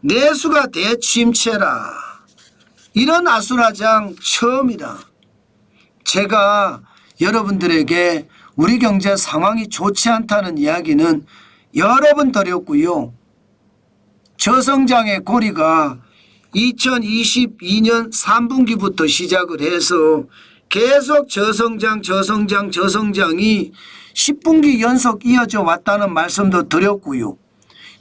내수가 대침체라. 이런 아수라장 처음이다. 제가 여러분들에게 우리 경제 상황이 좋지 않다는 이야기는 여러 번 드렸고요. 저성장의 고리가 2022년 3분기부터 시작을 해서 계속 저성장이 10분기 연속 이어져 왔다는 말씀도 드렸고요.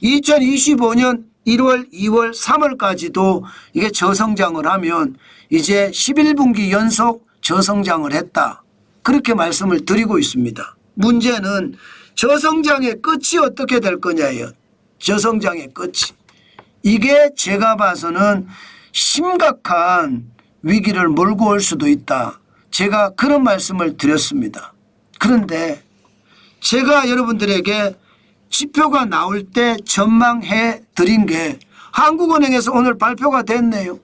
2025년 1월, 2월, 3월까지도 이게 저성장을 하면 이제 11분기 연속 저성장을 했다. 그렇게 말씀을 드리고 있습니다. 문제는 저성장의 끝이 어떻게 될 거냐예요. 저성장의 끝이. 이게 제가 봐서는 심각한 위기를 몰고 올 수도 있다. 제가 그런 말씀을 드렸습니다. 그런데 제가 여러분들에게 지표가 나올 때 전망해 드린 게 한국은행에서 오늘 발표가 됐네요.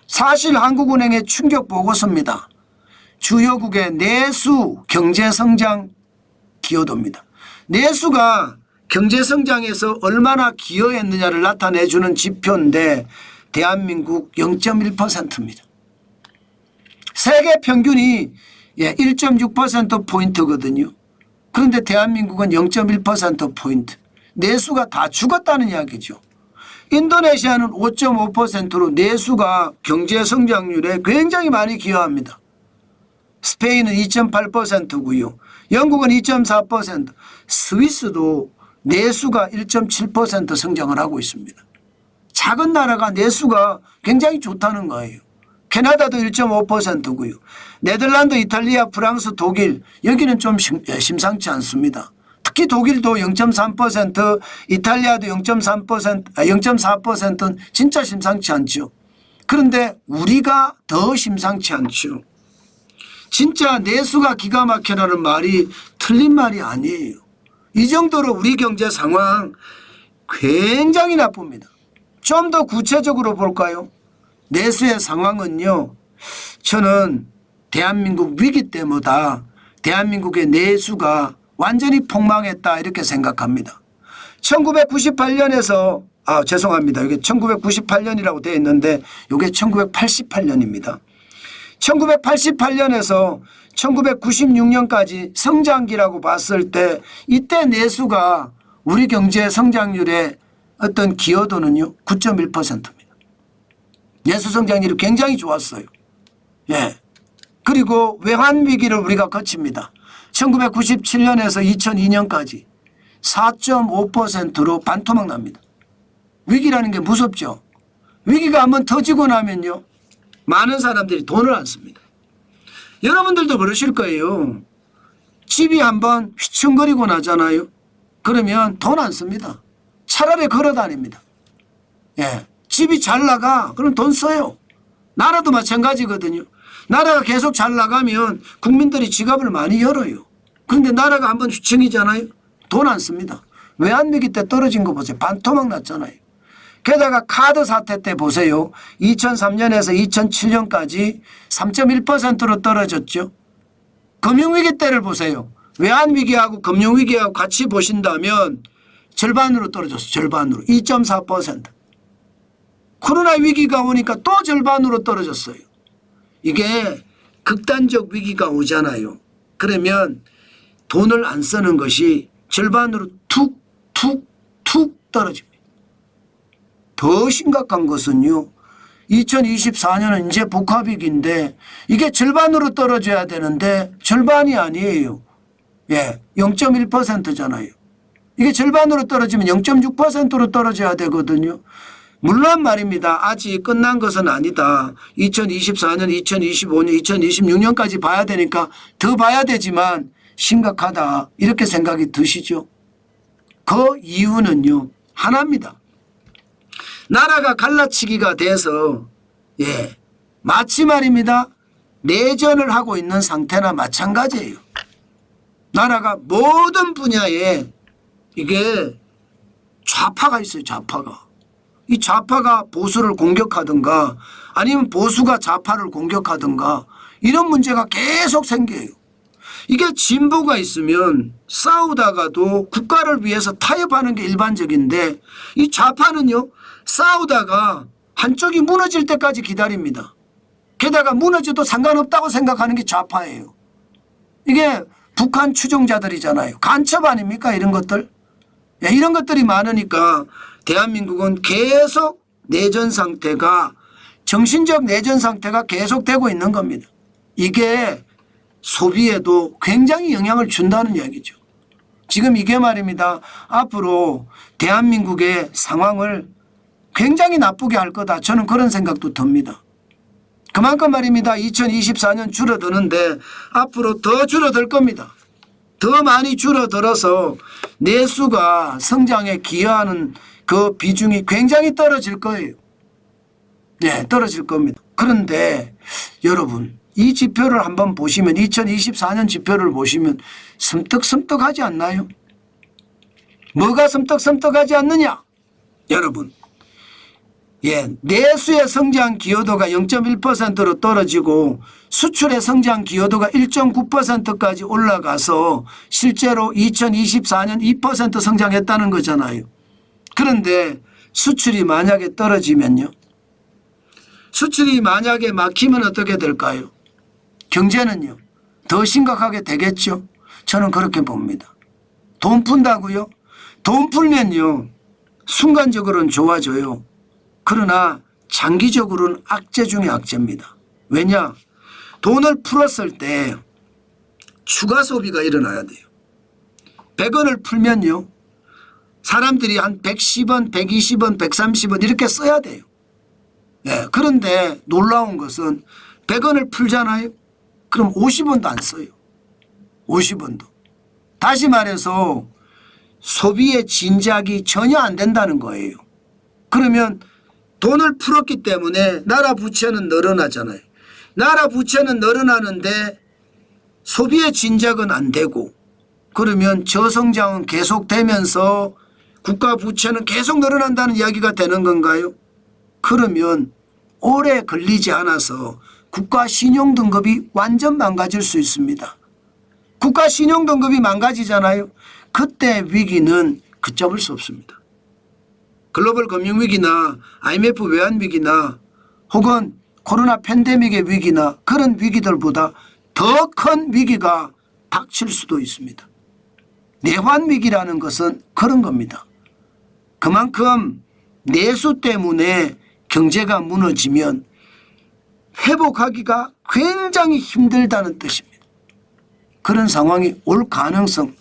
사실 한국은행의 충격 보고서입니다. 주요국의 내수 경제성장 기여도입니다. 내수가 경제성장에서 얼마나 기여했느냐를 나타내주는 지표인데 대한민국 0.1%입니다. 세계 평균이 1.6%포인트거든요. 그런데 대한민국은 0.1%포인트. 내수가 다 죽었다는 이야기죠. 인도네시아는 5.5%로 내수가 경제성장률에 굉장히 많이 기여합니다. 스페인은 2.8%고요. 영국은 2.4%. 스위스도 내수가 1.7% 성장을 하고 있습니다. 작은 나라가 내수가 굉장히 좋다는 거예요. 캐나다도 1.5%고요. 네덜란드, 이탈리아, 프랑스, 독일 여기는 좀 심상치 않습니다. 특히 독일도 0.3%, 이탈리아도 0.4%는 진짜 심상치 않죠. 그런데 우리가 더 심상치 않죠. 진짜 내수가 기가 막혀라는 말이 틀린 말이 아니에요. 이 정도로 우리 경제 상황 굉장히 나쁩니다. 좀 더 구체적으로 볼까요? 내수의 상황은요. 저는 대한민국 위기 때보다 대한민국의 내수가 완전히 폭망했다 이렇게 생각합니다. 1998년에서 죄송합니다. 이게 1998년이라고 되어 있는데 이게 1988년입니다. 1988년에서 1996년까지 성장기라고 봤을 때 이때 내수가 우리 경제 성장률의 어떤 기여도는요 9.1%입니다. 내수 성장률이 굉장히 좋았어요. 예. 그리고 외환위기를 우리가 거칩니다. 1997년에서 2002년까지 4.5%로 반토막 납니다. 위기라는 게 무섭죠. 위기가 한번 터지고 나면요 많은 사람들이 돈을 안 씁니다. 여러분들도 그러실 거예요. 집이 한번 휘청거리고 나잖아요. 그러면 돈 안 씁니다. 차라리 걸어 다닙니다. 예. 집이 잘 나가 그럼 돈 써요. 나라도 마찬가지거든요. 나라가 계속 잘 나가면 국민들이 지갑을 많이 열어요. 그런데 나라가 한번 휘청이잖아요. 돈 안 씁니다. 외환위기 때 떨어진 거 보세요. 반토막 났잖아요. 게다가 카드 사태 때 보세요. 2003년에서 2007년까지 3.1%로 떨어졌죠. 금융위기 때를 보세요. 외환위기하고 금융위기하고 같이 보신다면 절반으로 떨어졌어요. 절반으로 2.4%. 코로나 위기가 오니까 또 절반으로 떨어졌어요. 이게 극단적 위기가 오잖아요. 그러면 돈을 안 쓰는 것이 절반으로 툭 떨어집니다. 더 심각한 것은요. 2024년은 이제 복합위기인데 이게 절반으로 떨어져야 되는데 절반이 아니에요. 예, 0.1%잖아요. 이게 절반으로 떨어지면 0.6%로 떨어져야 되거든요. 물론 말입니다. 아직 끝난 것은 아니다. 2024년, 2025년, 2026년까지 봐야 되니까 더 봐야 되지만 심각하다. 이렇게 생각이 드시죠? 그 이유는요. 하나입니다. 나라가 갈라치기가 돼서 마치 말입니다. 내전을 하고 있는 상태나 마찬가지예요. 나라가 모든 분야에 이게 좌파가 있어요. 좌파가. 이 좌파가 보수를 공격하든가 아니면 보수가 좌파를 공격하든가 이런 문제가 계속 생겨요. 이게 진보가 있으면 싸우다가도 국가를 위해서 타협하는 게 일반적인데 이 좌파는요 싸우다가 한쪽이 무너질 때까지 기다립니다. 게다가 무너져도 상관없다고 생각하는 게 좌파예요. 이게 북한 추종자들이잖아요. 간첩 아닙니까 이런 것들. 이런 것들이 많으니까 대한민국은 계속 내전 상태가 정신적 내전 상태가 계속되고 있는 겁니다. 이게 소비에도 굉장히 영향을 준다는 이야기죠. 지금 이게 말입니다. 앞으로 대한민국의 상황을 굉장히 나쁘게 할 거다. 저는 그런 생각도 듭니다. 그만큼 말입니다. 2024년 줄어드는데 앞으로 더 줄어들 겁니다. 더 많이 줄어들어서 내수가 성장에 기여하는 그 비중이 굉장히 떨어질 거예요. 네, 떨어질 겁니다. 그런데 여러분 이 지표를 한번 보시면 2024년 지표를 보시면 섬뜩섬뜩하지 않나요? 뭐가 섬뜩섬뜩하지 않느냐? 여러분 내수의 성장 기여도가 0.1%로 떨어지고 수출의 성장 기여도가 1.9%까지 올라가서 실제로 2024년 2% 성장했다는 거잖아요. 그런데 수출이 만약에 떨어지면요. 수출이 만약에 막히면 어떻게 될까요? 경제는요. 더 심각하게 되겠죠. 저는 그렇게 봅니다. 돈 푼다고요? 돈 풀면요. 순간적으로는 좋아져요. 그러나 장기적으로는 악재 중에 악재입니다. 왜냐? 돈을 풀었을 때 추가 소비가 일어나야 돼요. 100원을 풀면요. 사람들이 한 110원, 120원, 130원 이렇게 써야 돼요. 그런데 놀라운 것은 100원을 풀잖아요. 그럼 50원도 안 써요. 50원도. 다시 말해서 소비의 진작이 전혀 안 된다는 거예요. 그러면 돈을 풀었기 때문에 나라 부채는 늘어나잖아요. 나라 부채는 늘어나는데 소비의 진작은 안 되고 그러면 저성장은 계속되면서 국가 부채는 계속 늘어난다는 이야기가 되는 건가요? 그러면 오래 걸리지 않아서 국가 신용등급이 완전 망가질 수 있습니다. 국가 신용등급이 망가지잖아요. 그때 위기는 걷잡을 수 없습니다. 글로벌 금융위기나 IMF 외환위기나 혹은 코로나 팬데믹의 위기나 그런 위기들보다 더 큰 위기가 닥칠 수도 있습니다. 내환위기라는 것은 그런 겁니다. 그만큼 내수 때문에 경제가 무너지면 회복하기가 굉장히 힘들다는 뜻입니다. 그런 상황이 올 가능성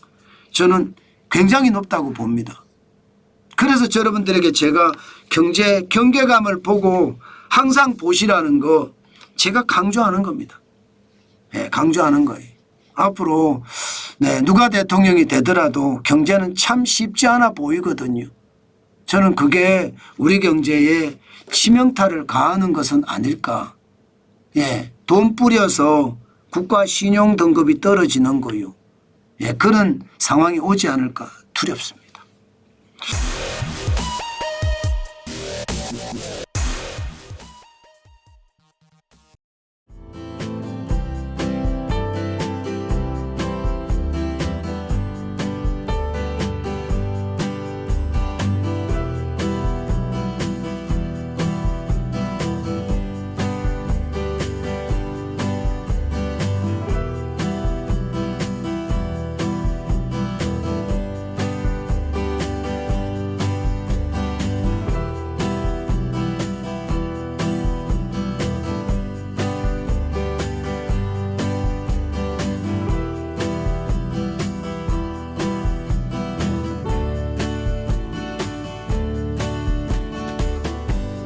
저는 굉장히 높다고 봅니다. 그래서 여러분들에게 제가 경계감을 보고 항상 보시라는 거 제가 강조하는 겁니다. 강조하는 거예요. 앞으로 누가 대통령이 되더라도 경제는 참 쉽지 않아 보이거든요. 저는 그게 우리 경제에 치명타를 가하는 것은 아닐까. 돈 뿌려서 국가 신용 등급이 떨어지는 거요. 그런 상황이 오지 않을까 두렵습니다.